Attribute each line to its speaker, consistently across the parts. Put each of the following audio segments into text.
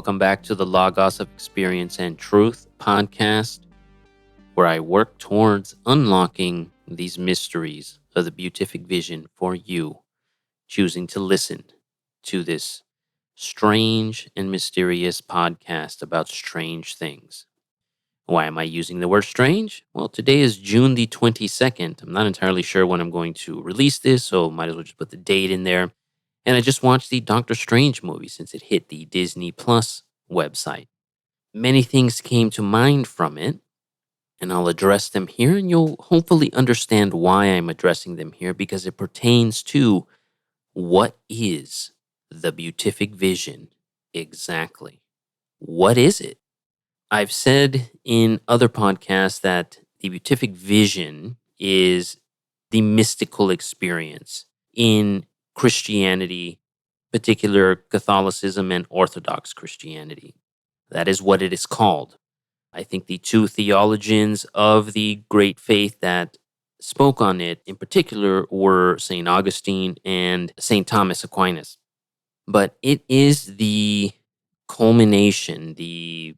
Speaker 1: Welcome back to the Logos of Experience and Truth podcast, where I work towards unlocking these mysteries of the Beatific Vision for you, choosing to listen to this strange and mysterious podcast about strange things. Why am I using the word strange? Well, today is June the 22nd. I'm not entirely sure when I'm going to release this, so might as well just put the date in there. And I just watched the Doctor Strange movie since it hit the Disney Plus website. Many things came to mind from it, and I'll address them here, and you'll hopefully understand why I'm addressing them here, because it pertains to what is the Beatific Vision exactly? What is it? I've said in other podcasts that the Beatific Vision is the mystical experience in Christianity, particular Catholicism and Orthodox Christianity. That is what it is called. I think the two theologians of the great faith that spoke on it in particular were St. Augustine and St. Thomas Aquinas. But it is the culmination, the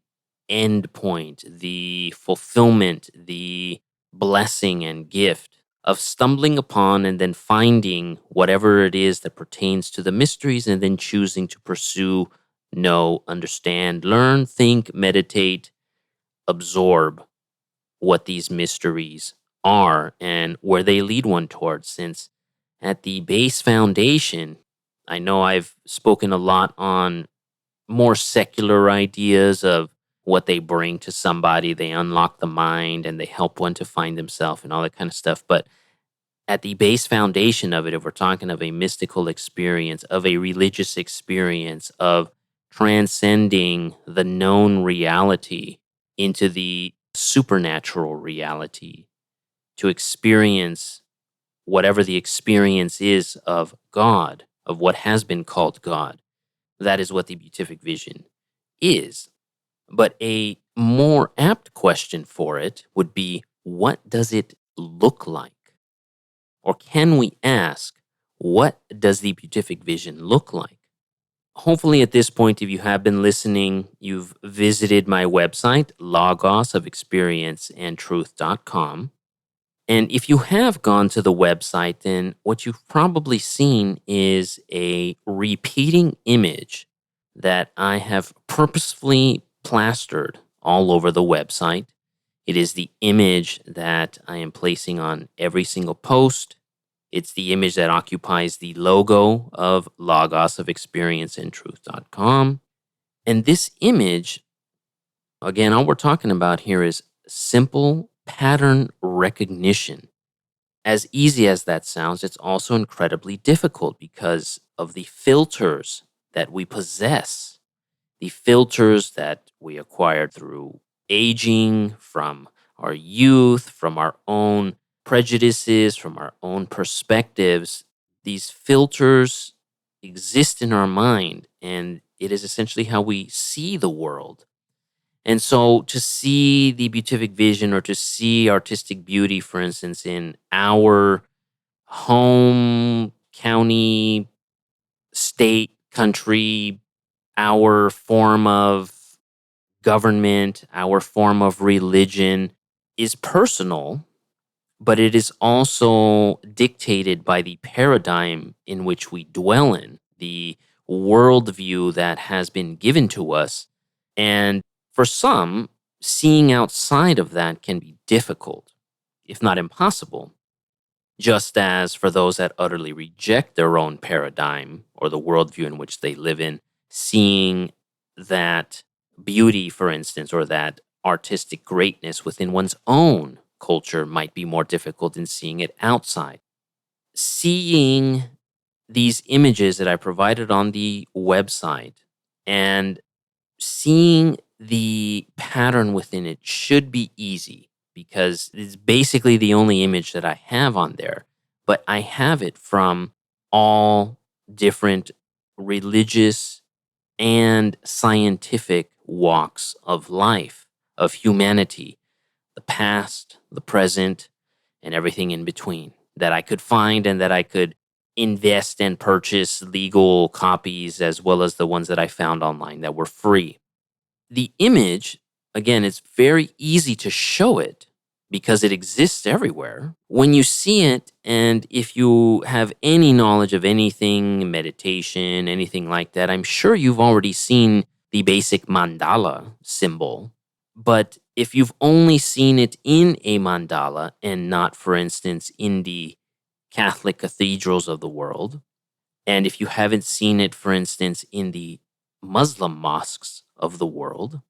Speaker 1: end point, the fulfillment, the blessing and gift of stumbling upon and then finding whatever it is that pertains to the mysteries and then choosing to pursue, know, understand, learn, think, meditate, absorb what these mysteries are and where they lead one towards. Since at the base foundation, I know I've spoken a lot on more secular ideas of what they bring to somebody. They unlock the mind and they help one to find themselves and all that kind of stuff. But at the base foundation of it, if we're talking of a mystical experience, of a religious experience, of transcending the known reality into the supernatural reality, to experience whatever the experience is of God, of what has been called God. That is what the Beatific Vision is. But a more apt question for it would be, what does it look like? Or can we ask, what does the Beatific Vision look like? Hopefully at this point, if you have been listening, you've visited my website, logosofexperienceandtruth.com. And if you have gone to the website, then what you've probably seen is a repeating image that I have purposefully plastered all over the website. It is the image that I am placing on every single post. It's the image that occupies the logo of logosofexperienceandtruth.com. And this image, again, all we're talking about here is simple pattern recognition. As easy as that sounds, it's also incredibly difficult because of the filters that we possess, the filters that we acquired through aging, from our youth, from our own prejudices, from our own perspectives. These filters exist in our mind, and it is essentially how we see the world. And so to see the Beatific Vision or to see artistic beauty, for instance, in our home, county, state, country, our form of government, our form of religion is personal, but it is also dictated by the paradigm in which we dwell in, the worldview that has been given to us. And for some, seeing outside of that can be difficult, if not impossible, just as for those that utterly reject their own paradigm or the worldview in which they live in, seeing that beauty, for instance, or that artistic greatness within one's own culture might be more difficult than seeing it outside. Seeing these images that I provided on the website and seeing the pattern within it should be easy because it's basically the only image that I have on there. But I have it from all different religious and scientific walks of life, of humanity, the past, the present, and everything in between that I could find and that I could invest and purchase legal copies as well as the ones that I found online that were free. The image, again, it's very easy to show it because it exists everywhere. When you see it, and if you have any knowledge of anything, meditation, anything like that, I'm sure you've already seen the basic mandala symbol. But if you've only seen it in a mandala and not, for instance, in the Catholic cathedrals of the world, and if you haven't seen it, for instance, in the Muslim mosques of the world,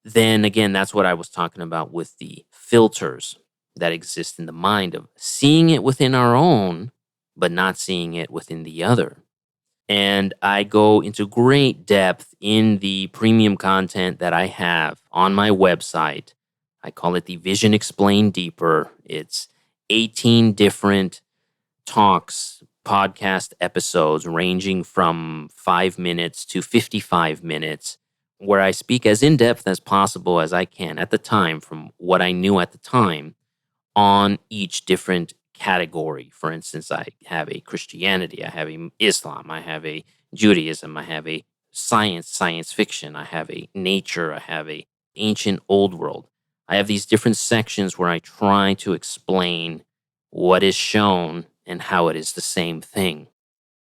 Speaker 1: then again, that's what I was talking about with the filters that exist in the mind of seeing it within our own, but not seeing it within the other. And I go into great depth in the premium content that I have on my website. I call it the Vision Explained Deeper. It's 18 different talks, podcast episodes ranging from 5 minutes to 55 minutes, where I speak as in depth as possible as I can at the time from what I knew at the time on each different category. For instance, I have a Christianity, I have a Islam, I have a Judaism, I have a science fiction, I have a nature, I have a ancient old world. I have these different sections where I try to explain what is shown and how it is the same thing,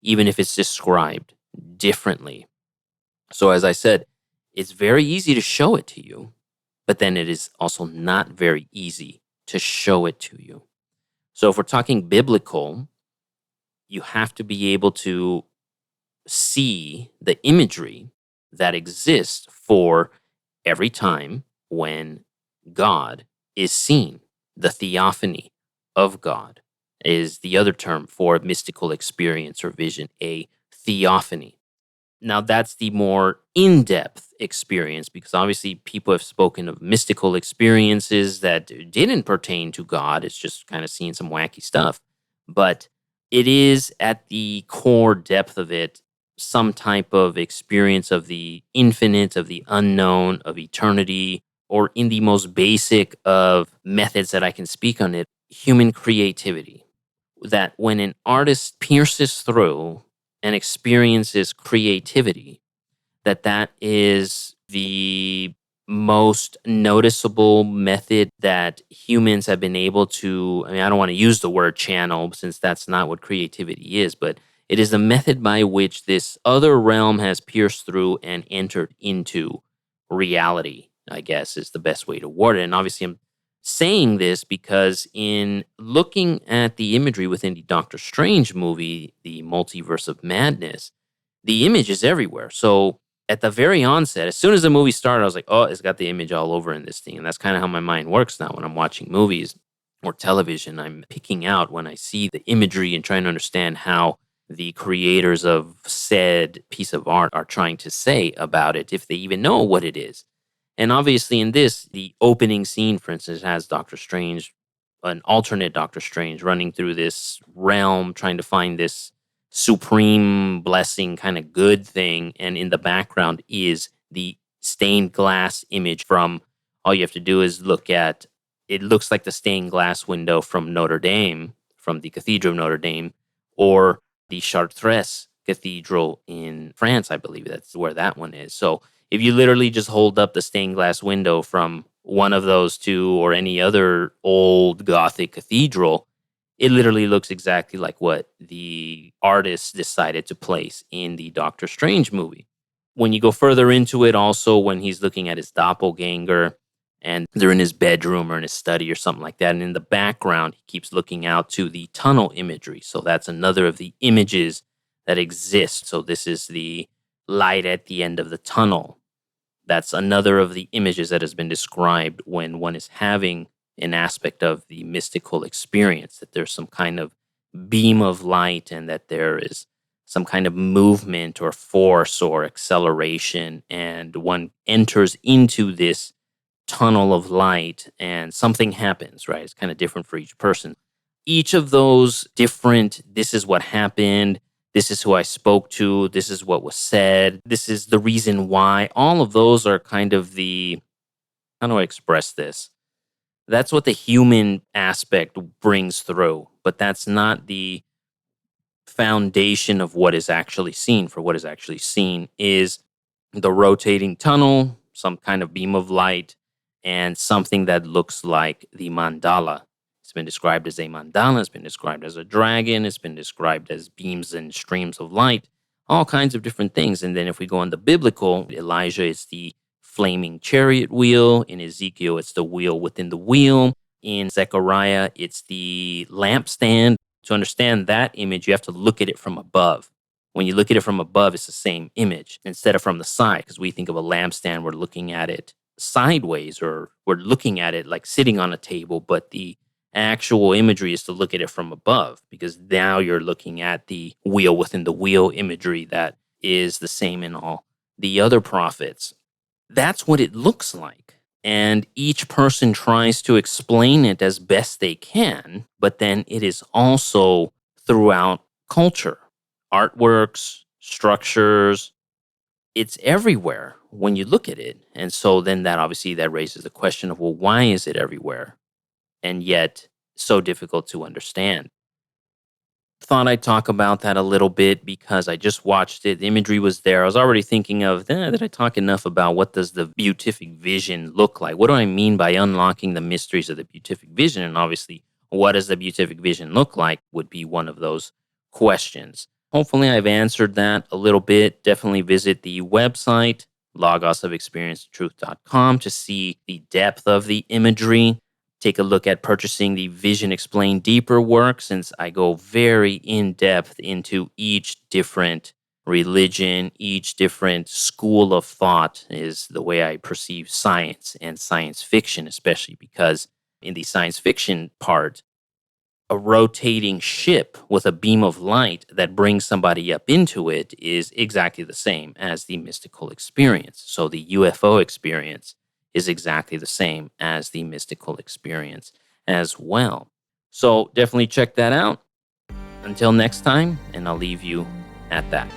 Speaker 1: even if it's described differently. So, as I said, it's very easy to show it to you, but then it is also not very easy to show it to you. So, if we're talking biblical, you have to be able to see the imagery that exists for every time when God is seen. The theophany of God is the other term for mystical experience or vision, a theophany. Now, that's the more in depth experience because obviously people have spoken of mystical experiences that didn't pertain to God. It's just kind of seeing some wacky stuff. But it is at the core depth of it some type of experience of the infinite, of the unknown, of eternity, or in the most basic of methods that I can speak on it, human creativity. That when an artist pierces through and experiences creativity, that is the most noticeable method that humans have been able to, I mean, I don't want to use the word channel since that's not what creativity is, but it is the method by which this other realm has pierced through and entered into reality, I guess is the best way to word it. And obviously I'm saying this because in looking at the imagery within the Doctor Strange movie, the Multiverse of Madness, the image is everywhere. So at the very onset, as soon as the movie started, I was like, oh, it's got the image all over in this thing. And that's kind of how my mind works now when I'm watching movies or television. I'm picking out when I see the imagery and trying to understand how the creators of said piece of art are trying to say about it, if they even know what it is. And obviously, in this, the opening scene, for instance, has Doctor Strange, an alternate Doctor Strange, running through this realm, trying to find this supreme blessing kind of good thing. And in the background is the stained glass image from all you have to do is look at it looks like the stained glass window from Notre Dame, from the Cathedral of Notre Dame, or the Chartres Cathedral in France, I believe that's where that one is. So if you literally just hold up the stained glass window from one of those two or any other old Gothic cathedral, it literally looks exactly like what the artist decided to place in the Doctor Strange movie. When you go further into it, also when he's looking at his doppelganger and they're in his bedroom or in his study or something like that, and in the background, he keeps looking out to the tunnel imagery. So that's another of the images that exist. So this is the light at the end of the tunnel. That's another of the images that has been described when one is having an aspect of the mystical experience, that there's some kind of beam of light and that there is some kind of movement or force or acceleration, and one enters into this tunnel of light and something happens, right? It's kind of different for each person. Each of those different, this is what happened, this is who I spoke to, this is what was said, this is the reason why, all of those are kind of the, how do I express this? That's what the human aspect brings through, but that's not the foundation of what is actually seen. For what is actually seen is the rotating tunnel, some kind of beam of light, and something that looks like the mandala. It's been described as a mandala, it's been described as a dragon, it's been described as beams and streams of light, all kinds of different things. And then if we go on the biblical, Elijah is the flaming chariot wheel. In Ezekiel, it's the wheel within the wheel. In Zechariah, it's the lampstand. To understand that image, you have to look at it from above. When you look at it from above, it's the same image instead of from the side, because we think of a lampstand, we're looking at it sideways, or we're looking at it like sitting on a table, but the actual imagery is to look at it from above, because now you're looking at the wheel within the wheel imagery that is the same in all the other prophets. That's what it looks like. And each person tries to explain it as best they can, but then it is also throughout culture, artworks, structures. It's everywhere when you look at it. And so then that obviously that raises the question of, well, why is it everywhere and yet so difficult to understand? Thought I'd talk about that a little bit because I just watched it. The imagery was there. I was already thinking of, did I talk enough about what does the beatific vision look like? What do I mean by unlocking the mysteries of the beatific vision? And obviously, what does the beatific vision look like would be one of those questions. Hopefully, I've answered that a little bit. Definitely visit the website, logosofexperiencetruth.com, to see the depth of the imagery. Take a look at purchasing the Vision Explained Deeper work, since I go very in depth into each different religion, each different school of thought is the way I perceive science and science fiction, especially because in the science fiction part, a rotating ship with a beam of light that brings somebody up into it is exactly the same as the mystical experience. So the UFO experience is exactly the same as the mystical experience as well. So definitely check that out. Until next time, and I'll leave you at that.